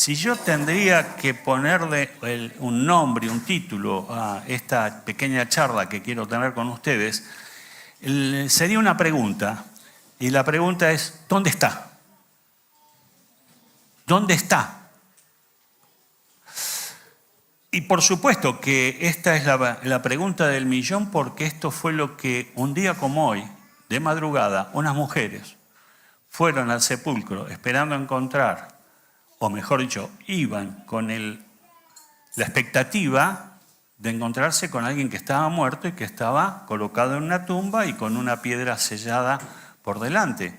Si yo tendría que ponerle un nombre, un título a esta pequeña charla que quiero tener con ustedes, sería una pregunta. Y la pregunta es, ¿dónde está? ¿Dónde está? Y por supuesto que esta es la pregunta del millón, porque esto fue lo que un día como hoy, de madrugada, unas mujeres fueron al sepulcro esperando encontrar, o mejor dicho, iban con la expectativa de encontrarse con alguien que estaba muerto y que estaba colocado en una tumba y con una piedra sellada por delante.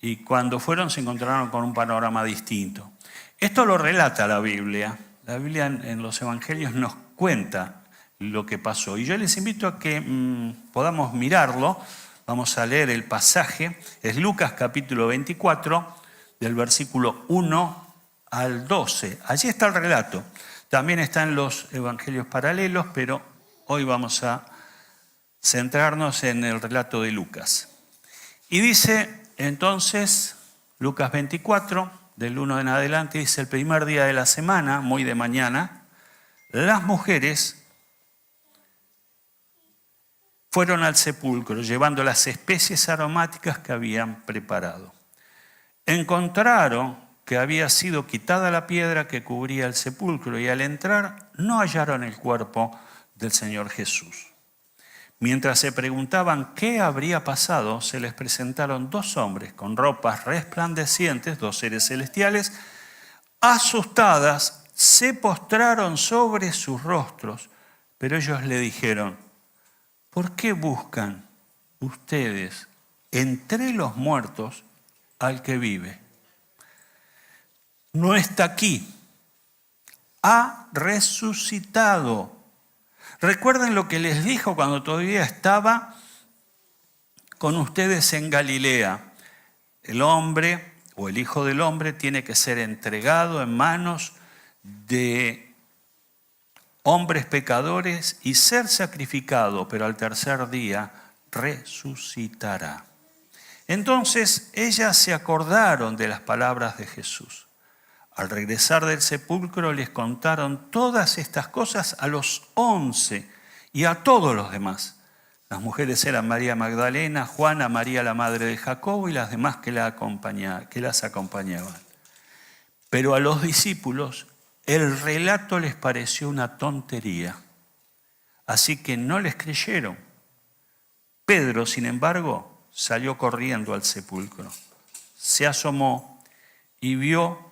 Y cuando fueron se encontraron con un panorama distinto. Esto lo relata la Biblia. La Biblia en los Evangelios nos cuenta lo que pasó. Y yo les invito a que podamos mirarlo. Vamos a leer el pasaje. Es Lucas capítulo 24, del versículo 1 al 12. Allí está el relato. También están los Evangelios paralelos, pero hoy vamos a centrarnos en el relato de Lucas. Y dice entonces, Lucas 24, del 1 en adelante, dice: el primer día de la semana, muy de mañana, las mujeres fueron al sepulcro llevando las especies aromáticas que habían preparado. Encontraron que había sido quitada la piedra que cubría el sepulcro y al entrar no hallaron el cuerpo del Señor Jesús. Mientras se preguntaban qué habría pasado, se les presentaron dos hombres con ropas resplandecientes, dos seres celestiales. Asustadas, se postraron sobre sus rostros, pero ellos le dijeron: ¿por qué buscan ustedes entre los muertos al que vive? No está aquí, ha resucitado. Recuerden lo que les dijo cuando todavía estaba con ustedes en Galilea. El hombre o el Hijo del Hombre tiene que ser entregado en manos de hombres pecadores y ser sacrificado, pero al tercer día resucitará. Entonces ellas se acordaron de las palabras de Jesús. Al regresar del sepulcro les contaron todas estas cosas a los 11 y a todos los demás. Las mujeres eran María Magdalena, Juana, María la madre de Jacobo y las demás que las acompañaban. Pero a los discípulos el relato les pareció una tontería, así que no les creyeron. Pedro, sin embargo, salió corriendo al sepulcro. Se asomó y vio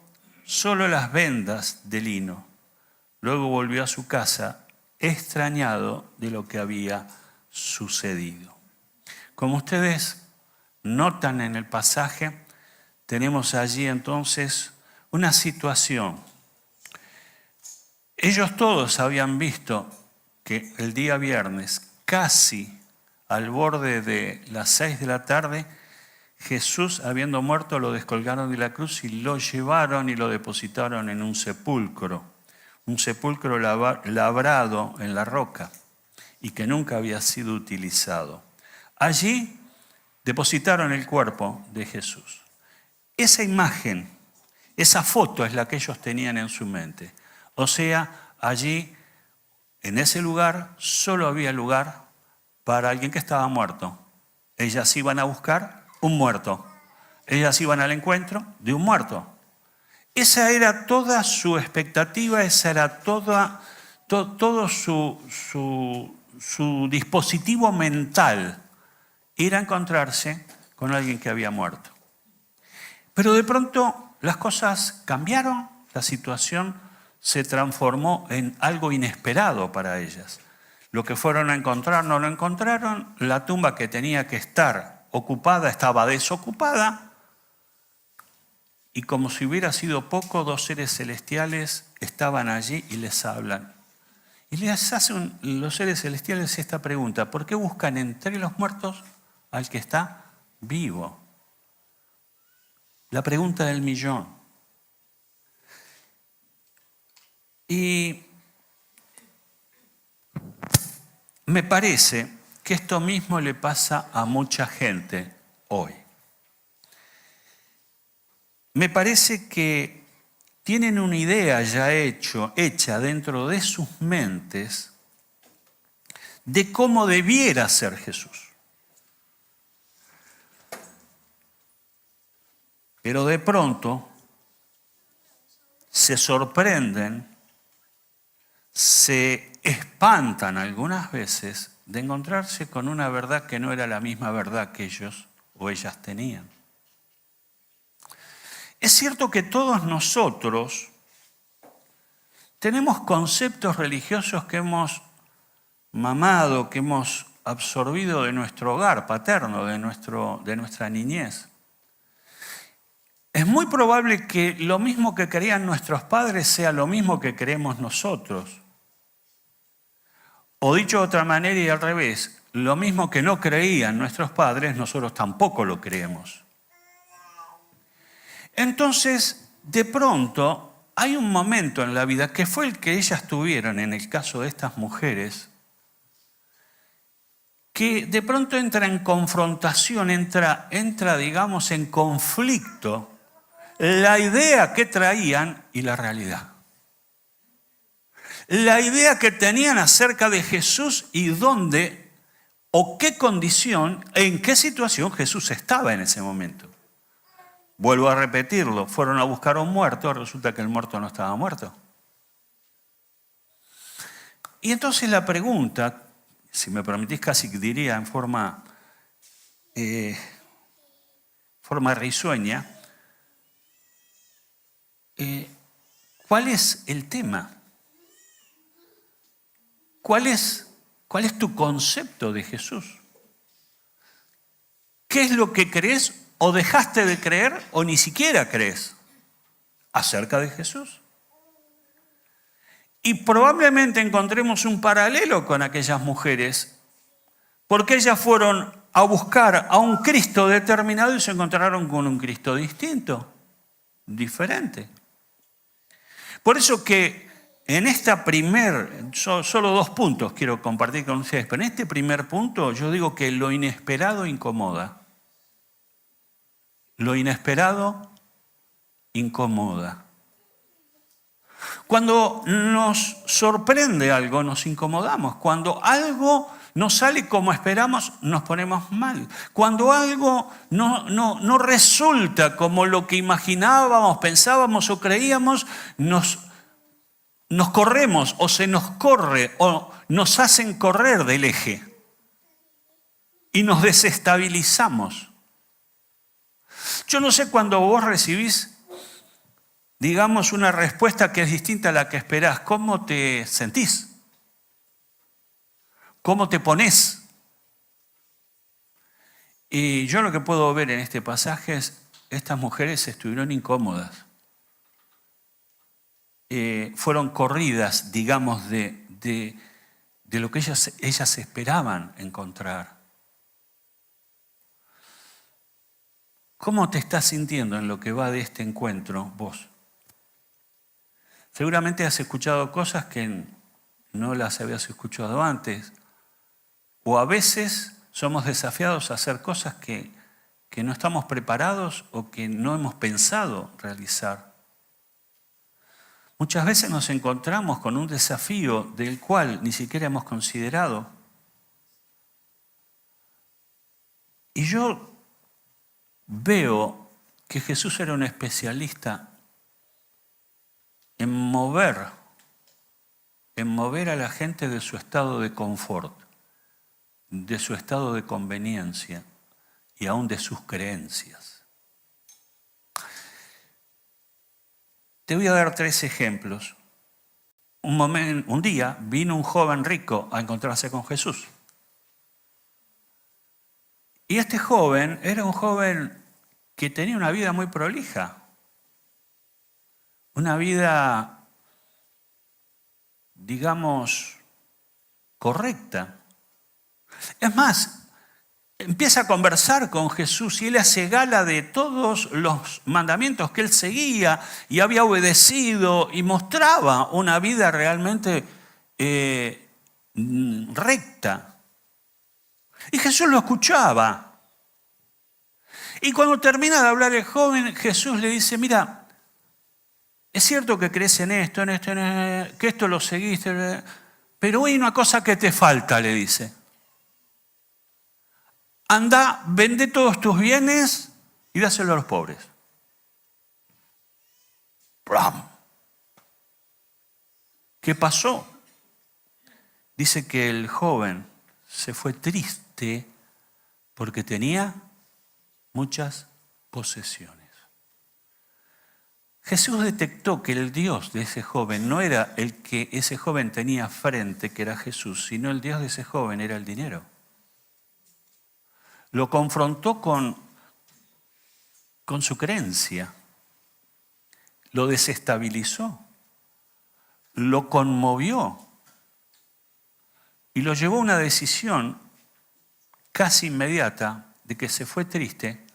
solo las vendas de lino. Luego volvió a su casa, extrañado de lo que había sucedido. Como ustedes notan en el pasaje, tenemos allí entonces una situación. Ellos todos habían visto que el día viernes, casi al borde de las 6 de la tarde, Jesús, habiendo muerto, lo descolgaron de la cruz y lo llevaron y lo depositaron en un sepulcro labrado en la roca y que nunca había sido utilizado. Allí depositaron el cuerpo de Jesús. Esa imagen, esa foto es la que ellos tenían en su mente. O sea, allí, en ese lugar, solo había lugar para alguien que estaba muerto. Ellas iban a buscar un muerto. Ellas iban al encuentro de un muerto. Esa era toda su expectativa, esa era todo su dispositivo mental, ir a encontrarse con alguien que había muerto. Pero de pronto las cosas cambiaron, la situación se transformó en algo inesperado para ellas. Lo que fueron a encontrar no lo encontraron, la tumba que tenía que estar ocupada estaba desocupada y como si hubiera sido poco, dos seres celestiales estaban allí y les hablan. Y les hacen los seres celestiales esta pregunta: ¿por qué buscan entre los muertos al que está vivo? La pregunta del millón. Y me parece que esto mismo le pasa a mucha gente hoy. Me parece que tienen una idea ya hecha dentro de sus mentes de cómo debiera ser Jesús. Pero de pronto se sorprenden, se espantan algunas veces de encontrarse con una verdad que no era la misma verdad que ellos o ellas tenían. Es cierto que todos nosotros tenemos conceptos religiosos que hemos mamado, que hemos absorbido de nuestro hogar paterno, de nuestra niñez. Es muy probable que lo mismo que creían nuestros padres sea lo mismo que creemos nosotros. O dicho de otra manera y al revés, lo mismo que no creían nuestros padres, nosotros tampoco lo creemos. Entonces, de pronto, hay un momento en la vida que fue el que ellas tuvieron en el caso de estas mujeres, que de pronto entra en confrontación, entra, digamos, en conflicto la idea que traían y la realidad. La idea que tenían acerca de Jesús y dónde o qué condición, en qué situación Jesús estaba en ese momento. Vuelvo a repetirlo, fueron a buscar a un muerto, resulta que el muerto no estaba muerto. Y entonces la pregunta, si me permitís casi diría en forma risueña, ¿cuál es el tema? ¿Cuál es tu concepto de Jesús? ¿Qué es lo que crees o dejaste de creer o ni siquiera crees acerca de Jesús? Y probablemente encontremos un paralelo con aquellas mujeres, porque ellas fueron a buscar a un Cristo determinado y se encontraron con un Cristo distinto, diferente. Por eso que en esta solo 2 puntos quiero compartir con ustedes, pero en este primer punto yo digo que lo inesperado incomoda. Lo inesperado incomoda. Cuando nos sorprende algo, nos incomodamos. Cuando algo no sale como esperamos, nos ponemos mal. Cuando algo no resulta como lo que imaginábamos, pensábamos o creíamos, nos corremos o se nos corre o nos hacen correr del eje y nos desestabilizamos. Yo no sé cuando vos recibís, digamos, una respuesta que es distinta a la que esperás, ¿cómo te sentís? ¿Cómo te pones? Y yo lo que puedo ver en este pasaje es, estas mujeres estuvieron incómodas. Fueron corridas, digamos, de lo que ellas esperaban encontrar. ¿Cómo te estás sintiendo en lo que va de este encuentro vos? Seguramente has escuchado cosas que no las habías escuchado antes, o a veces somos desafiados a hacer cosas que no estamos preparados o que no hemos pensado realizar. Muchas veces nos encontramos con un desafío del cual ni siquiera hemos considerado. Y yo veo que Jesús era un especialista en mover a la gente de su estado de confort, de su estado de conveniencia y aún de sus creencias. Te voy a dar 3 ejemplos. Un día vino un joven rico a encontrarse con Jesús. Y este joven era un joven que tenía una vida muy prolija. Una vida, digamos, correcta. Es más, empieza a conversar con Jesús y él hace gala de todos los mandamientos que él seguía y había obedecido y mostraba una vida realmente recta. Y Jesús lo escuchaba. Y cuando termina de hablar el joven, Jesús le dice, mira, es cierto que crees en esto, que esto lo seguiste, pero hay una cosa que te falta, le dice. Anda, vende todos tus bienes y dáselo a los pobres. ¡Pram! ¿Qué pasó? Dice que el joven se fue triste porque tenía muchas posesiones. Jesús detectó que el Dios de ese joven no era el que ese joven tenía frente, que era Jesús, sino el Dios de ese joven era el dinero. Lo confrontó con su creencia, lo desestabilizó, lo conmovió y lo llevó a una decisión casi inmediata de que se fue triste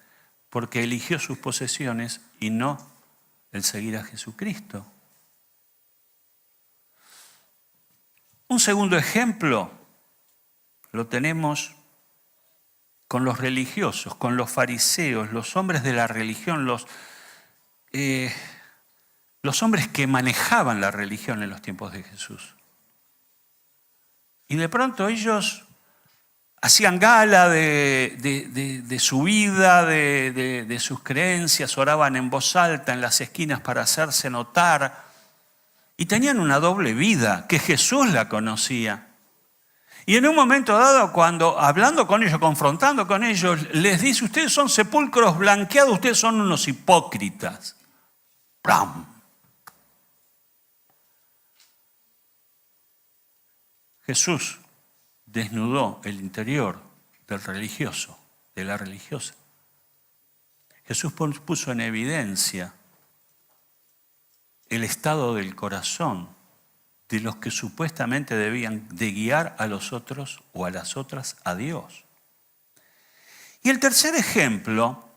porque eligió sus posesiones y no el seguir a Jesucristo. Un segundo ejemplo lo tenemos con los religiosos, con los fariseos, los hombres de la religión, los hombres que manejaban la religión en los tiempos de Jesús. Y de pronto ellos hacían gala de su vida, de sus creencias, oraban en voz alta en las esquinas para hacerse notar. Y tenían una doble vida, que Jesús la conocía. Y en un momento dado, cuando hablando con ellos, confrontando con ellos, les dice, ustedes son sepulcros blanqueados, ustedes son unos hipócritas. ¡Pram! Jesús desnudó el interior del religioso, de la religiosa. Jesús puso en evidencia el estado del corazón de los que supuestamente debían de guiar a los otros o a las otras a Dios. Y el tercer ejemplo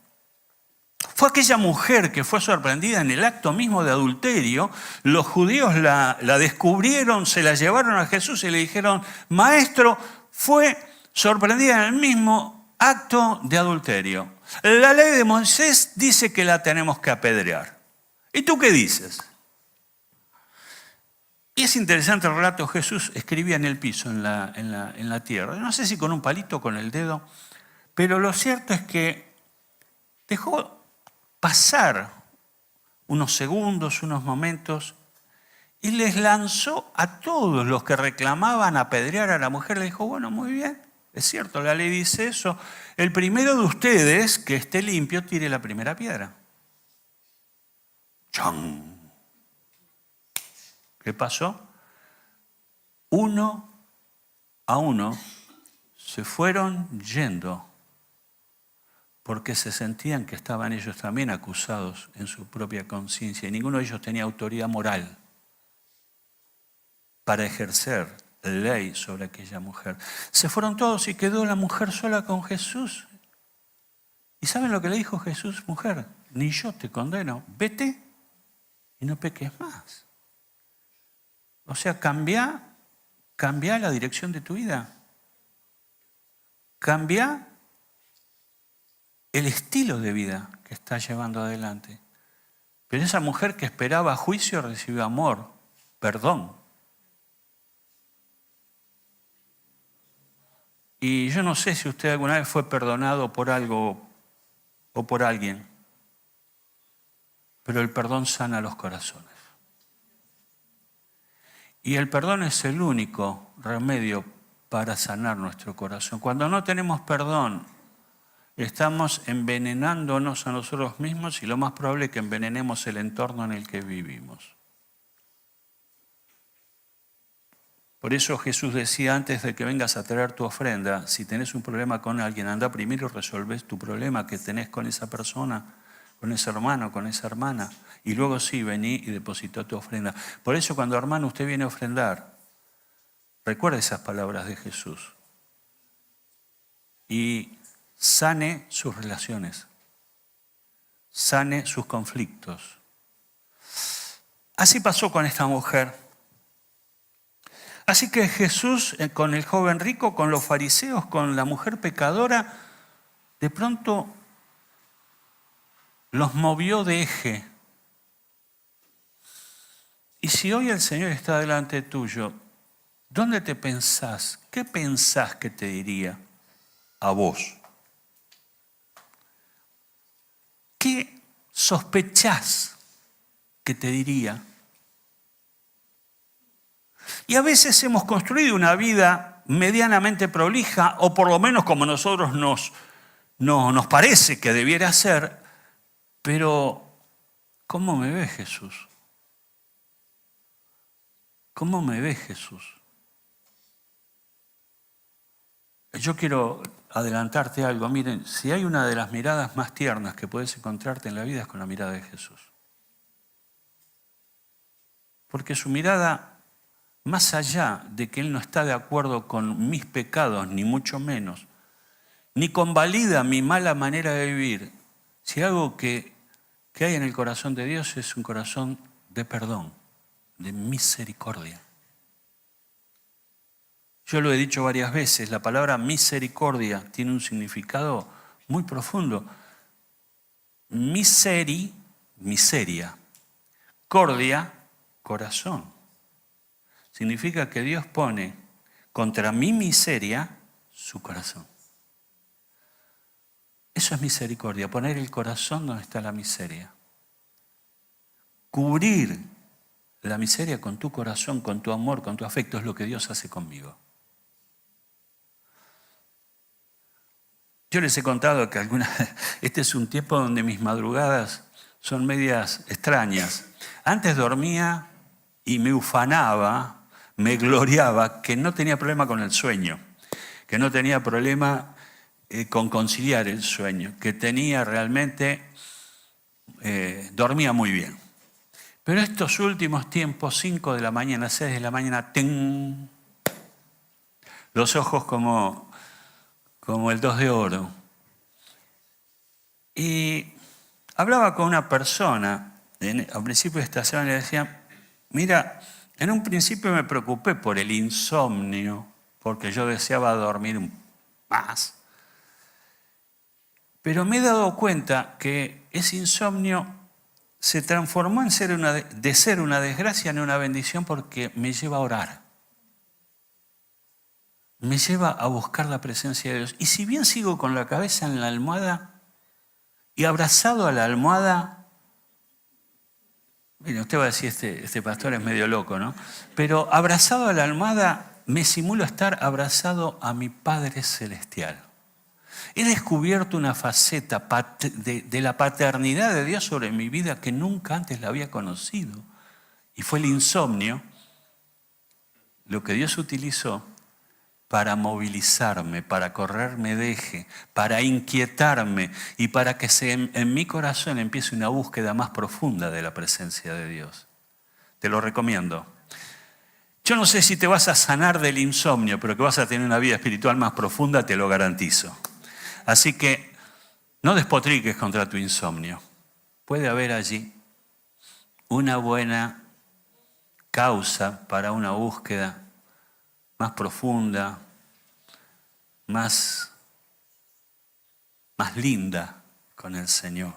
fue aquella mujer que fue sorprendida en el acto mismo de adulterio. Los judíos la descubrieron, se la llevaron a Jesús y le dijeron, Maestro, fue sorprendida en el mismo acto de adulterio. La ley de Moisés dice que la tenemos que apedrear. ¿Y tú qué dices? Y es interesante el relato, Jesús escribía en el piso, en la tierra. No sé si con un palito o con el dedo, pero lo cierto es que dejó pasar unos segundos, unos momentos, y les lanzó a todos los que reclamaban apedrear a la mujer. Le dijo, bueno, muy bien, es cierto, la ley dice eso. El primero de ustedes que esté limpio, tire la primera piedra. ¡Chon! ¿Qué pasó? Uno a uno se fueron yendo porque se sentían que estaban ellos también acusados en su propia conciencia y ninguno de ellos tenía autoridad moral para ejercer ley sobre aquella mujer. Se fueron todos y quedó la mujer sola con Jesús. ¿Y saben lo que le dijo Jesús? Mujer, ni yo te condeno, vete y no peques más. O sea, cambia la dirección de tu vida. Cambia el estilo de vida que estás llevando adelante. Pero esa mujer que esperaba juicio recibió amor, perdón. Y yo no sé si usted alguna vez fue perdonado por algo o por alguien, pero el perdón sana los corazones. Y el perdón es el único remedio para sanar nuestro corazón. Cuando no tenemos perdón, estamos envenenándonos a nosotros mismos y lo más probable es que envenenemos el entorno en el que vivimos. Por eso Jesús decía, antes de que vengas a traer tu ofrenda, si tenés un problema con alguien, anda primero y resolvés tu problema que tenés con esa persona, con ese hermano, con esa hermana. Y luego sí, vení y depositá tu ofrenda. Por eso cuando, hermano, usted viene a ofrendar, recuerde esas palabras de Jesús. Y sane sus relaciones. Sane sus conflictos. Así pasó con esta mujer. Así que Jesús, con el joven rico, con los fariseos, con la mujer pecadora, de pronto los movió de eje. si hoy el Señor está delante tuyo, ¿dónde te pensás? ¿Qué pensás que te diría a vos? ¿Qué sospechás que te diría? Y a veces hemos construido una vida medianamente prolija, o por lo menos como nosotros nos parece que debiera ser, pero ¿cómo me ve Jesús? ¿Cómo me ve Jesús? Yo quiero adelantarte algo. Miren, si hay una de las miradas más tiernas que puedes encontrarte en la vida es con la mirada de Jesús. Porque su mirada, más allá de que Él no está de acuerdo con mis pecados, ni mucho menos, ni convalida mi mala manera de vivir, si algo que hay en el corazón de Dios es un corazón de perdón, de misericordia. Yo lo he dicho varias veces, la palabra misericordia tiene un significado muy profundo. Miseria. Cordia, corazón. Significa que Dios pone contra mi miseria su corazón. Eso es misericordia, poner el corazón donde está la miseria. Cubrir la miseria con tu corazón, con tu amor, con tu afecto, es lo que Dios hace conmigo. Yo les he contado que este es un tiempo donde mis madrugadas son medias extrañas. Antes dormía y me ufanaba, me gloriaba que no tenía problema con el sueño, que no tenía problema con conciliar el sueño, que tenía realmente, dormía muy bien. Pero estos últimos tiempos, 5 de la mañana, 6 de la mañana, ¡ting! Los ojos como el 2 de oro. Y hablaba con una persona al principio de esta semana y le decía, mira, en un principio me preocupé por el insomnio, porque yo deseaba dormir más. Pero me he dado cuenta que ese insomnio se transformó de ser una desgracia en una bendición porque me lleva a orar. Me lleva a buscar la presencia de Dios. Y si bien sigo con la cabeza en la almohada y abrazado a la almohada, mire, usted va a decir, este pastor es medio loco, ¿no? Pero abrazado a la almohada me simulo estar abrazado a mi Padre Celestial. He descubierto una faceta de la paternidad de Dios sobre mi vida que nunca antes la había conocido. Y fue el insomnio lo que Dios utilizó para movilizarme, para correrme de eje, para inquietarme y para que en mi corazón empiece una búsqueda más profunda de la presencia de Dios. Te lo recomiendo. Yo no sé si te vas a sanar del insomnio, pero que vas a tener una vida espiritual más profunda, te lo garantizo. Así que no despotriques contra tu insomnio. Puede haber allí una buena causa para una búsqueda más profunda, más linda con el Señor.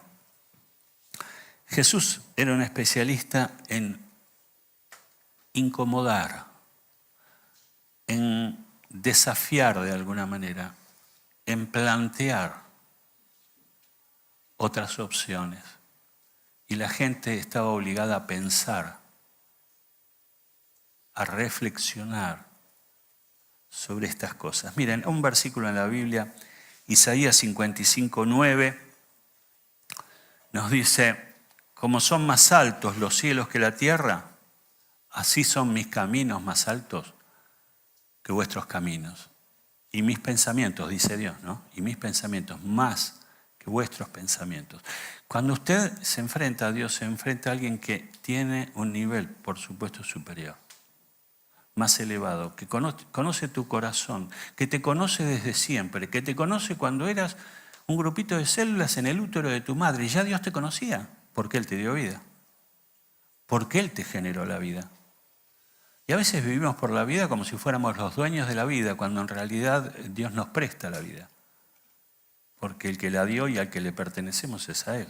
Jesús era un especialista en incomodar, en desafiar de alguna manera, en plantear otras opciones. Y la gente estaba obligada a pensar, a reflexionar sobre estas cosas. Miren, un versículo en la Biblia, Isaías 55:9, nos dice, como son más altos los cielos que la tierra, así son mis caminos más altos que vuestros caminos. Y mis pensamientos, dice Dios, ¿no? Y mis pensamientos más que vuestros pensamientos. Cuando usted se enfrenta a Dios, se enfrenta a alguien que tiene un nivel, por supuesto, superior, más elevado, que conoce tu corazón, que te conoce desde siempre, que te conoce cuando eras un grupito de células en el útero de tu madre. Y ya Dios te conocía, porque Él te dio vida, porque Él te generó la vida. Y a veces vivimos por la vida como si fuéramos los dueños de la vida, cuando en realidad Dios nos presta la vida. Porque el que la dio y al que le pertenecemos es a Él.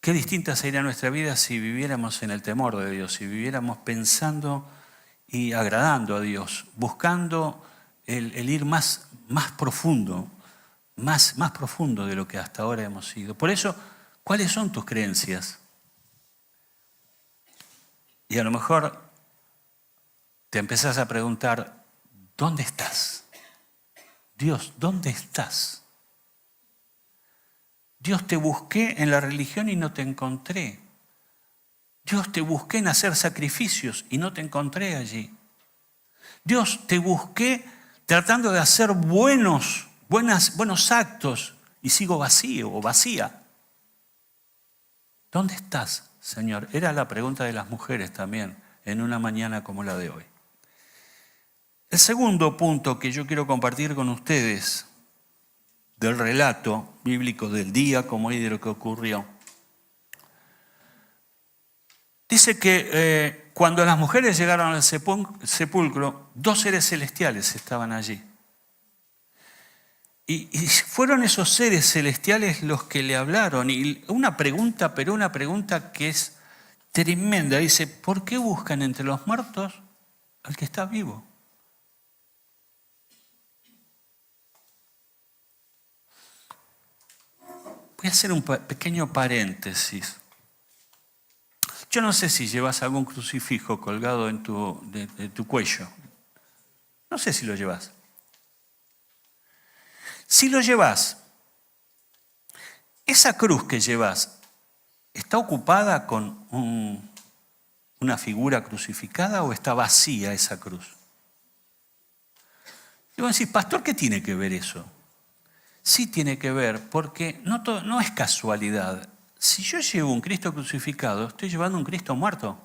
Qué distinta sería nuestra vida si viviéramos en el temor de Dios, si viviéramos pensando y agradando a Dios, buscando el ir más profundo, más profundo de lo que hasta ahora hemos ido. Por eso, ¿cuáles son tus creencias? Y a lo mejor te empezás a preguntar, ¿dónde estás? Dios, ¿dónde estás? Dios, te busqué en la religión y no te encontré. Dios, te busqué en hacer sacrificios y no te encontré allí. Dios, te busqué tratando de hacer buenos actos y sigo vacío o vacía. ¿Dónde estás, Señor? Era la pregunta de las mujeres también en una mañana como la de hoy. El segundo punto que yo quiero compartir con ustedes del relato bíblico del día como hoy de lo que ocurrió. Dice que cuando las mujeres llegaron al sepulcro, 2 seres celestiales estaban allí. Y fueron esos seres celestiales los que le hablaron. Y una pregunta que es tremenda. Dice, ¿por qué buscan entre los muertos al que está vivo? Voy a hacer un pequeño paréntesis. Yo no sé si llevas algún crucifijo colgado de tu cuello. No sé si lo llevas. Si lo llevas, esa cruz que llevas, ¿está ocupada con una figura crucificada o está vacía esa cruz? Y vos decís, pastor, ¿qué tiene que ver eso? Sí tiene que ver, porque no es casualidad. Si yo llevo un Cristo crucificado, estoy llevando un Cristo muerto.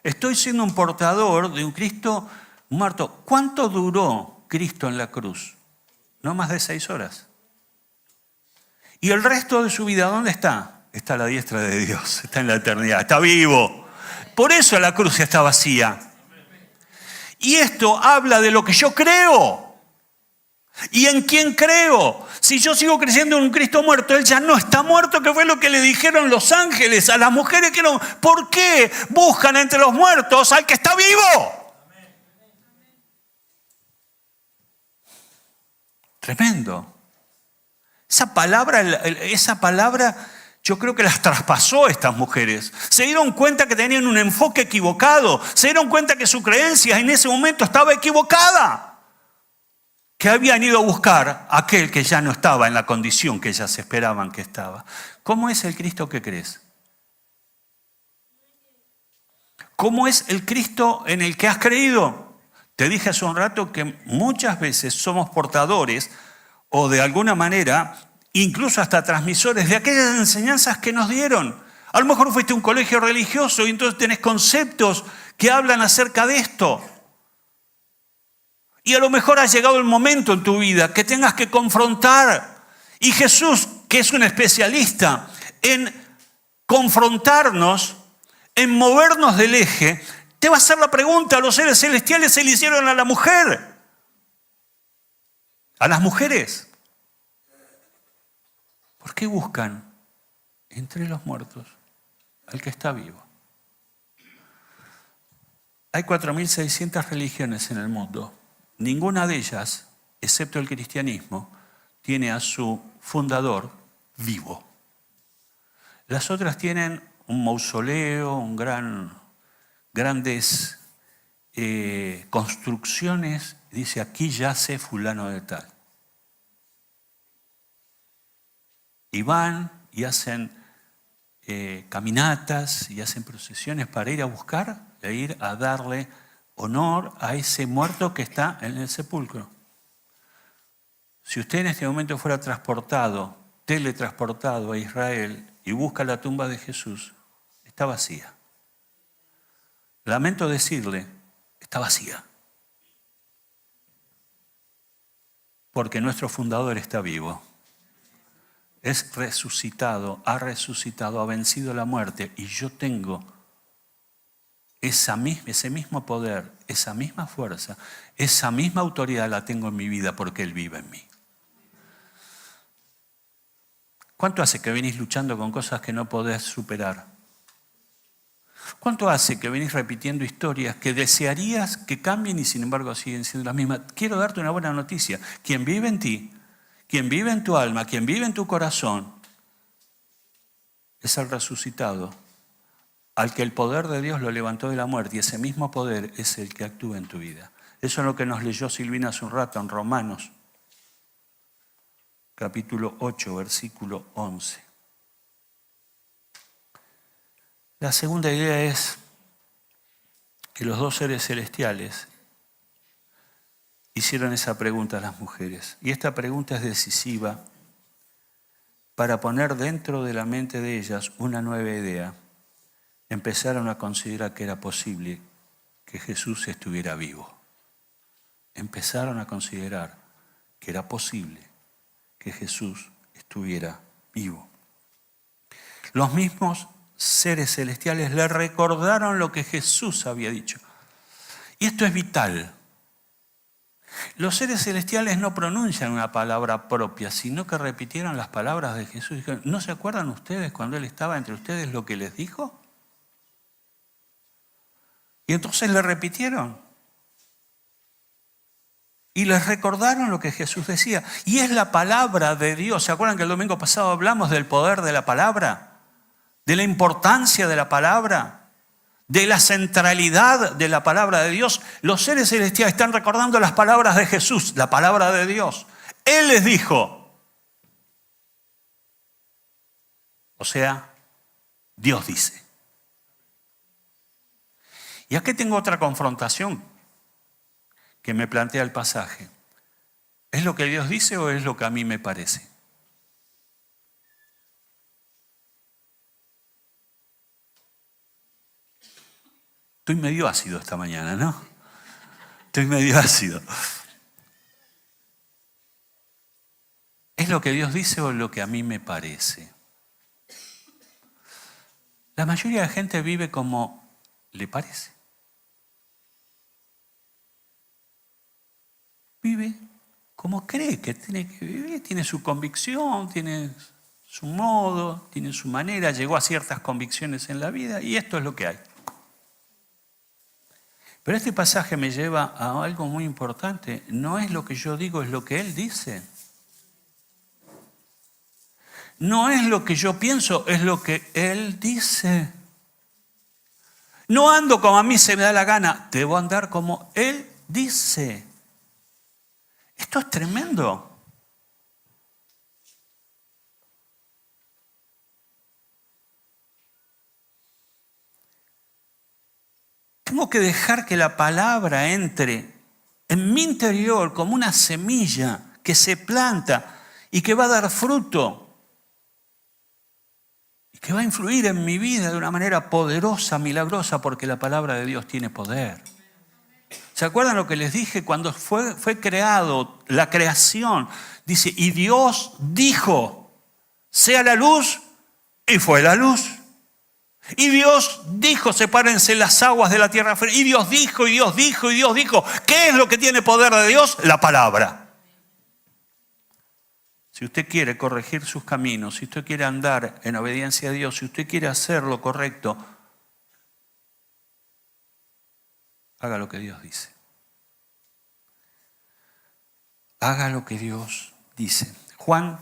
Estoy siendo un portador de un Cristo muerto. ¿Cuánto duró Cristo en la cruz? No más de 6 horas. ¿Y el resto de su vida dónde está? Está a la diestra de Dios, está en la eternidad, está vivo. Por eso la cruz está vacía. Y esto habla de lo que yo creo. ¿Y en quién creo? Si yo sigo creyendo en un Cristo muerto, Él ya no está muerto, que fue lo que le dijeron los ángeles a las mujeres que no. ¿Por qué buscan entre los muertos al que está vivo? Tremendo. Esa palabra yo creo que las traspasó a estas mujeres. Se dieron cuenta que tenían un enfoque equivocado. Se dieron cuenta que su creencia en ese momento estaba equivocada. Que habían ido a buscar a aquel que ya no estaba en la condición que ellas esperaban que estaba. ¿Cómo es el Cristo que crees? ¿Cómo es el Cristo en el que has creído? Te dije hace un rato que muchas veces somos portadores o de alguna manera, incluso hasta transmisores de aquellas enseñanzas que nos dieron. A lo mejor fuiste a un colegio religioso y entonces tenés conceptos que hablan acerca de esto. Y a lo mejor ha llegado el momento en tu vida que tengas que confrontar. Y Jesús, que es un especialista en confrontarnos, en movernos del eje, te va a hacer la pregunta. A los seres celestiales se le hicieron a la mujer. A las mujeres. ¿Por qué buscan entre los muertos al que está vivo? Hay 4.600 religiones en el mundo. Ninguna de ellas, excepto el cristianismo, tiene a su fundador vivo. Las otras tienen un mausoleo, grandes construcciones. Dice, aquí yace fulano de tal. Y van y hacen caminatas y hacen procesiones para ir a buscar e ir a darle honor a ese muerto que está en el sepulcro. Si usted en este momento fuera teletransportado a Israel y busca la tumba de Jesús, está vacía. Lamento decirle, está vacía. Porque nuestro fundador está vivo. Es resucitado, ha vencido la muerte y yo tengo ese mismo poder, esa misma fuerza, esa misma autoridad la tengo en mi vida porque Él vive en mí. ¿Cuánto hace que venís luchando con cosas que no podés superar? ¿Cuánto hace que venís repitiendo historias que desearías que cambien y sin embargo siguen siendo las mismas? Quiero darte una buena noticia. Quien vive en ti, quien vive en tu alma, quien vive en tu corazón, es el resucitado, al que el poder de Dios lo levantó de la muerte, y ese mismo poder es el que actúa en tu vida. Eso es lo que nos leyó Silvina hace un rato en Romanos, capítulo 8, versículo 11. La segunda idea es que los dos seres celestiales hicieron esa pregunta a las mujeres. Y esta pregunta es decisiva para poner dentro de la mente de ellas una nueva idea. Empezaron a considerar que era posible que Jesús estuviera vivo. Empezaron a considerar que era posible que Jesús estuviera vivo. Los mismos seres celestiales le recordaron lo que Jesús había dicho. Y esto es vital. Los seres celestiales no pronuncian una palabra propia, sino que repitieron las palabras de Jesús. Dijeron, ¿no se acuerdan ustedes cuando Él estaba entre ustedes lo que les dijo? Y entonces le repitieron. Y les recordaron lo que Jesús decía. Y es la palabra de Dios. ¿Se acuerdan que el domingo pasado hablamos del poder de la palabra? De la importancia de la palabra, de la centralidad de la palabra de Dios. Los seres celestiales están recordando las palabras de Jesús, la palabra de Dios. Él les dijo. O sea, Dios dice. Y aquí tengo otra confrontación que me plantea el pasaje. ¿Es lo que Dios dice o es lo que a mí me parece? Estoy medio ácido esta mañana, ¿no? Estoy medio ácido. ¿Es lo que Dios dice o lo que a mí me parece? La mayoría de la gente vive como le parece. Vive como cree que tiene que vivir, tiene su convicción, tiene su modo, tiene su manera, llegó a ciertas convicciones en la vida y esto es lo que hay. Pero este pasaje me lleva a algo muy importante. No es lo que yo digo, es lo que Él dice. No es lo que yo pienso, es lo que Él dice. No ando como a mí se me da la gana, debo andar como Él dice. Esto es tremendo. Tengo que dejar que la palabra entre en mi interior como una semilla que se planta y que va a dar fruto y que va a influir en mi vida de una manera poderosa, milagrosa, porque la palabra de Dios tiene poder. ¿Se acuerdan lo que les dije cuando fue creado la creación? Dice, y Dios dijo, sea la luz, y fue la luz. Y Dios dijo, sepárense las aguas de la tierra. Y Dios dijo, y Dios dijo, y Dios dijo. ¿Qué es lo que tiene poder de Dios? La palabra. Si usted quiere corregir sus caminos, si usted quiere andar en obediencia a Dios, si usted quiere hacer lo correcto, haga lo que Dios dice. Haga lo que Dios dice. Juan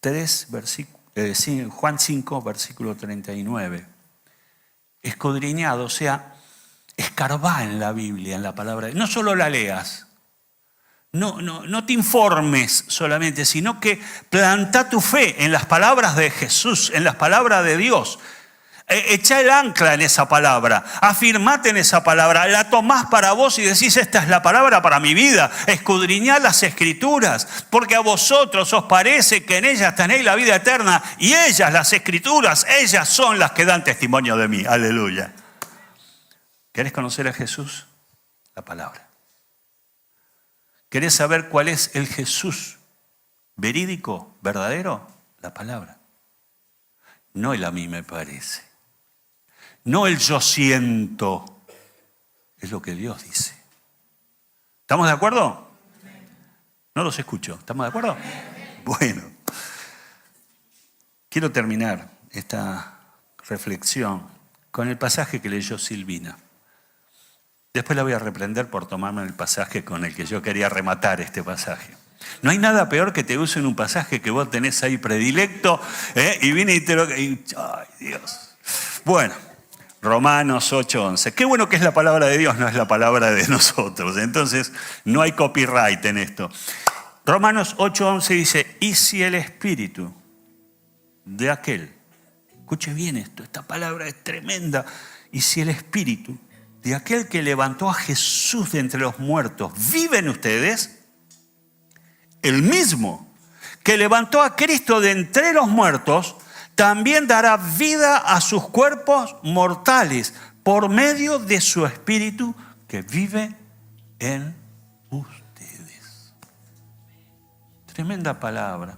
5, versículo 39. Escudriñado, o sea, escarbá en la Biblia, en la palabra. No solo la leas, no te informes solamente, sino que planta tu fe en las palabras de Jesús, en las palabras de Dios. Echa el ancla en esa palabra, afirmate en esa palabra, la tomás para vos y decís, esta es la palabra para mi vida. Escudriñad las Escrituras, porque a vosotros os parece que en ellas tenéis la vida eterna, y ellas, las Escrituras, ellas son las que dan testimonio de mí. Aleluya. ¿Querés conocer a Jesús? La palabra. ¿Querés saber cuál es el Jesús verídico, verdadero? La palabra. No el a mí me parece. No el yo siento, es lo que Dios dice. ¿Estamos de acuerdo? No los escucho. ¿Estamos de acuerdo? Bueno. Quiero terminar esta reflexión con el pasaje que leyó Silvina. Después la voy a reprender por tomarme el pasaje con el que yo quería rematar este pasaje. No hay nada peor que te usen un pasaje que vos tenés ahí predilecto, y viene y te lo... ay, Dios. Bueno, Romanos 8:11. Qué bueno que es la palabra de Dios, no es la palabra de nosotros. Entonces, no hay copyright en esto. Romanos 8:11 dice, y si el espíritu de aquel, escuche bien esto, esta palabra es tremenda, y si el espíritu de aquel que levantó a Jesús de entre los muertos vive en ustedes, el mismo que levantó a Cristo de entre los muertos, también dará vida a sus cuerpos mortales por medio de su espíritu que vive en ustedes. Tremenda palabra.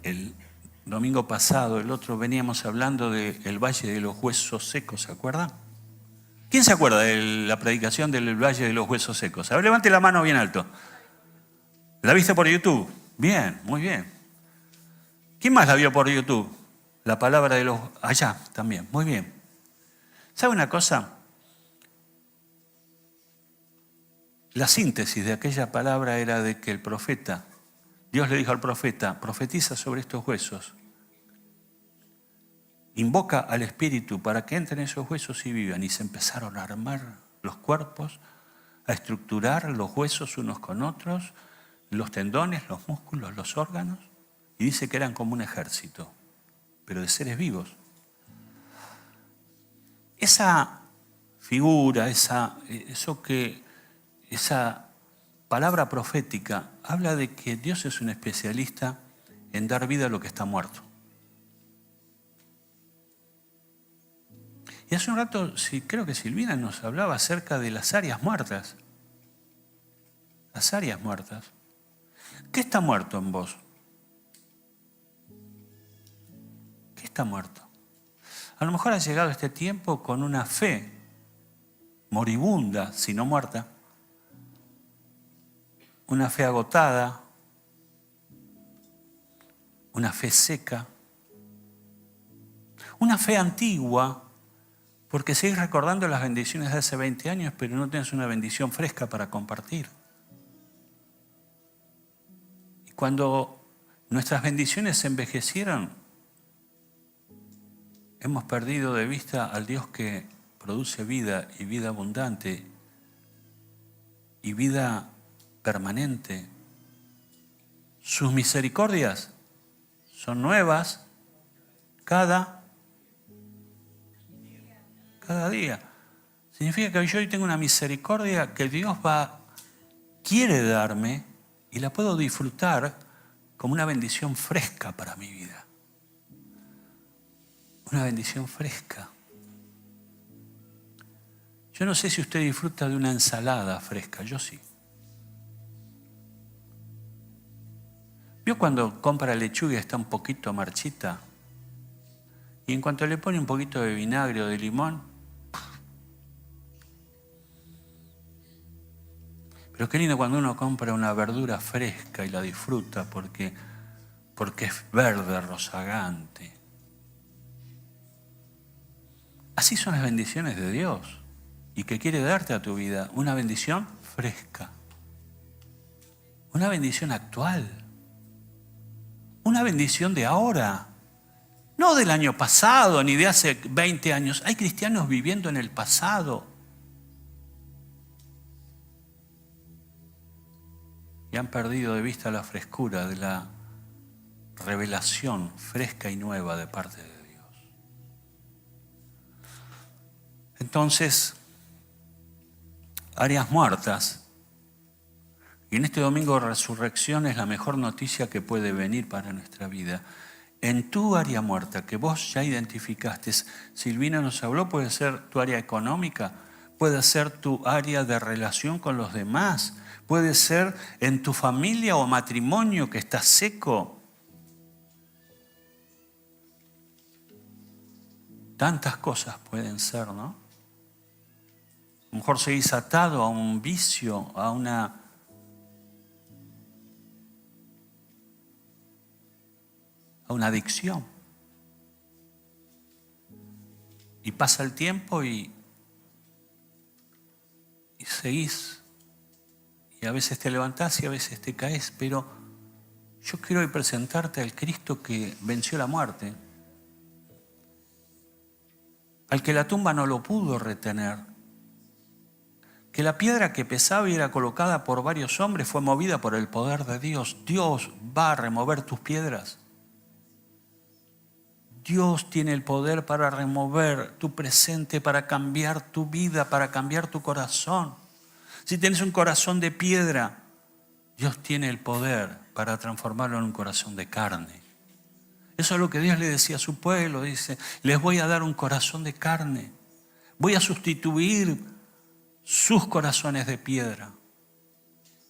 El domingo pasado, el otro, veníamos hablando del Valle de los Huesos Secos, ¿se acuerdan? ¿Quién se acuerda de la predicación del Valle de los Huesos Secos? A ver, levante la mano bien alto. ¿La viste por YouTube? Bien, muy bien. ¿Quién más la vio por YouTube? La palabra de los... allá también, muy bien. ¿Sabe una cosa? La síntesis de aquella palabra era de que el profeta, Dios le dijo al profeta, profetiza sobre estos huesos. Invoca al Espíritu para que entren esos huesos y vivan. Y se empezaron a armar los cuerpos, a estructurar los huesos unos con otros, los tendones, los músculos, los órganos. Y dice que eran como un ejército, pero de seres vivos. Esa figura, esa palabra profética habla de que Dios es un especialista en dar vida a lo que está muerto. Y hace un rato, creo que Silvina nos hablaba acerca de las áreas muertas. Las áreas muertas. ¿Qué está muerto en vos? ¿Qué está muerto? A lo mejor has llegado a este tiempo con una fe moribunda, si no muerta, una fe agotada, una fe seca, una fe antigua, porque seguís recordando las bendiciones de hace 20 años, pero no tienes una bendición fresca para compartir. Y cuando nuestras bendiciones se envejecieron, hemos perdido de vista al Dios que produce vida y vida abundante y vida permanente. Sus misericordias son nuevas cada día. Significa que yo hoy tengo una misericordia que Dios quiere darme y la puedo disfrutar como una bendición fresca para mi vida. Una bendición fresca. Yo no sé si usted disfruta de una ensalada fresca, yo sí. ¿Vio cuando compra lechuga y está un poquito marchita? Y en cuanto le pone un poquito de vinagre o de limón, pero qué lindo cuando uno compra una verdura fresca y la disfruta porque es verde, rozagante. Así son las bendiciones de Dios y que quiere darte a tu vida una bendición fresca, una bendición actual, una bendición de ahora, no del año pasado ni de hace 20 años. Hay cristianos viviendo en el pasado y han perdido de vista la frescura de la revelación fresca y nueva de parte de Dios. Entonces, áreas muertas. Y en este domingo de resurrección es la mejor noticia que puede venir para nuestra vida. En tu área muerta, que vos ya identificaste, Silvina nos habló, puede ser tu área económica, puede ser tu área de relación con los demás, puede ser en tu familia o matrimonio que está seco. Tantas cosas pueden ser, ¿no? A lo mejor seguís atado a un vicio, a una a una adicción. Y pasa el tiempo y seguís. Y a veces te levantás y a veces te caes, pero yo quiero hoy presentarte al Cristo que venció la muerte, al que la tumba no lo pudo retener, que la piedra que pesaba y era colocada por varios hombres fue movida por el poder de Dios. Dios va a remover tus piedras. Dios tiene el poder para remover tu presente, para cambiar tu vida, para cambiar tu corazón. Si tienes un corazón de piedra, Dios tiene el poder para transformarlo en un corazón de carne. Eso es lo que Dios le decía a su pueblo. Dice, les voy a dar un corazón de carne. Voy a sustituir sus corazones de piedra.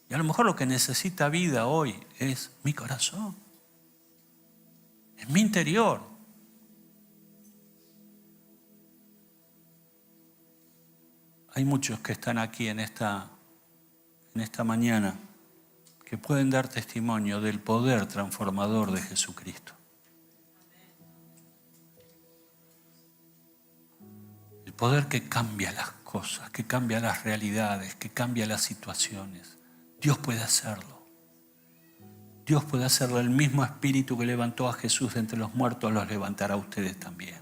Y a lo mejor lo que necesita vida hoy es mi corazón. Es mi interior. Hay muchos que están aquí en esta mañana que pueden dar testimonio del poder transformador de Jesucristo. El poder que cambia las cosas, que cambia las realidades, que cambia las situaciones. Dios puede hacerlo. Dios puede hacerlo. El mismo Espíritu que levantó a Jesús de entre los muertos los levantará a ustedes también.